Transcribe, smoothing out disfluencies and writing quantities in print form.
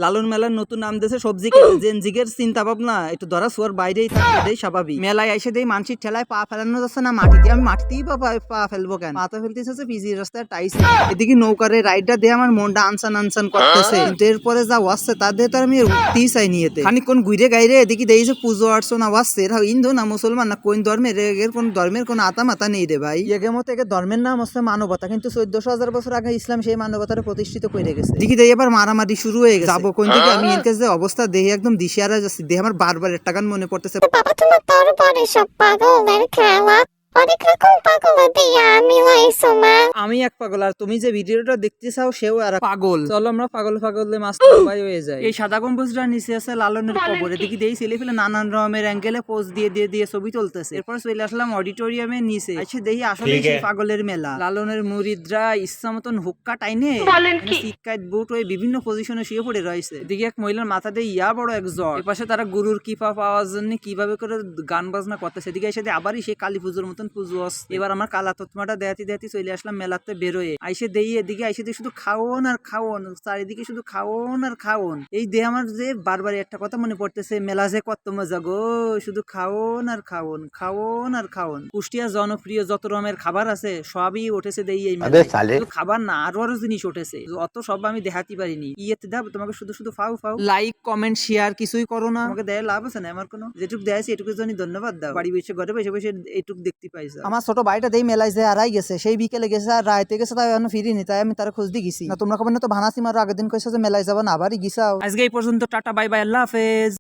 লালন মেলার নতুন নাম দিয়েছে সবজি কেটে জেনজিগের চিন্তা ভাবনা একটু ধরা ছোয়ার বাইরেই থাকে, এটাই স্বাভাবিক। মেলায় এসে দেই মানসির ঠেলায় পা ফেলানো যাচ্ছে না মাটিতে, আমি মাটিতেই পা ফেলবো কেন? পা তো ফেলতেছে হচ্ছে পিজি রাস্তায় টাইস। এদিকে নৌকারে রাইডটা দিয়ে আমার মনটা আনসান আনসান করতেছে, কিন্তু এরপরে যা ওয়াসছে তার দিয়ে তো আমি উঠতেই চাই নিয়েতে। খানিকক্ষণ ঘুরে গাইরে এদিকে দেই যে পুজো অর্চনা ওয়াসছে, এরা হিন্দু না মুসলমান না কোন ধর্মের, এর কোন ধর্মের কোন আতা মাতা নেই রে ভাই। এগের মতো একে ধর্মের নাম হচ্ছে মানবতা, কিন্তু 1400 বছর আগে ইসলাম সেই মানবতার প্রতিষ্ঠিত করে গেছে। দেখি দেই এবার মারামারি শুরু হয়ে গেছে। যাবো কোন দিকে আমি এনকে যে অবস্থা দেখি একদম দিশেহারা যাচ্ছি, দেখে আমার বারবার একটা গান মনে পড়তেছে। বাবা তোমার তরবারি সব পাগলের খেলা, অনেক রকম পাগল দিয়া মিলাইছো মা। আমি এক পাগল আর তুমি যে ভিডিওটা দেখতে চাও সেও আর এক পাগল। চলো আমরা পাগলে মাছ ভাই হয়ে যায়। এই সাদা গম্বুজটা নিচে আছে লালনের কবর, এদিকে দেই ছেলে ফেলে নানান রকমের অ্যাঙ্গেলে পোজ দিয়ে ছবি তুলতেছে। এরপর চলে আসলাম অডিটোরিয়ামের নিচে, আচ্ছা দেখি আসলে সেই পাগলের মেলা। লালনের মুরিদরা ইচ্ছা মতন হুক্কা টাইনে সিটকাইট বুট হয়ে বিভিন্ন পজিশনে শুয়ে পড়ে রয়েছে। এদিকে এক মহিলার মাথা দিয়ে ইয়া বড় এক জ্বর, এপাশে তারা গুরুর কৃপা পাওয়ার জন্য কিভাবে করে গান বাজনা করতেছে। এদিকে এসে আবারই সেই কালী পুজোর মতন পুজো আসছে। এবার আমার কালা তৎমাটা দেয়াতি চলে আসলাম মেলাতে বেরোয়। আইসে দেই এদিকে আইসে দিয়ে শুধু খাওন আর খাওন, চারিদিকে শুধু খাওন আর খাওন। এই দে আমার যে বারবার একটা কথা মনে পড়তেছে, মেলা যে কত মজা গো, শুধু খাওন আর খাওন, খাওন আর খাওন। কুষ্টিয়া জনপ্রিয় যত রকমের খাবার আছে সবই উঠেছে দেই এই মেলায়। শুধু খাবার না আরো জিনিস উঠেছে, অত সব আমি দেখাতে পারিনি। ইয়েতে দাও তোমাকে শুধু ফাও লাইক কমেন্ট শেয়ার কিছুই করো না, তোমাকে দেয় লাভ আছে না আমার কোনো? যেটুক দেয়াছি এটুকুর জন্য ধন্যবাদ দাও। বাড়ি বসে ঘরে বসে এইটুক দেখতে পাইছো। আমার ছোট ভাইটা দেই মেলায় যে আড়াই গেছে, সেই বিকেলে গেছে আর রাইতে গেছে, তাই এখনো ফিরিনি, তাই আমি তার খোঁজ দিয়ে গেছি। না তোমরা কবে না তো ভানাসি মারো, আগের দিন কইছো যে মেলায় যাবো না, আবারই গিসাও। আজকে এই পর্যন্ত, টাটা বাই বাই, আল্লাহ হাফেজ।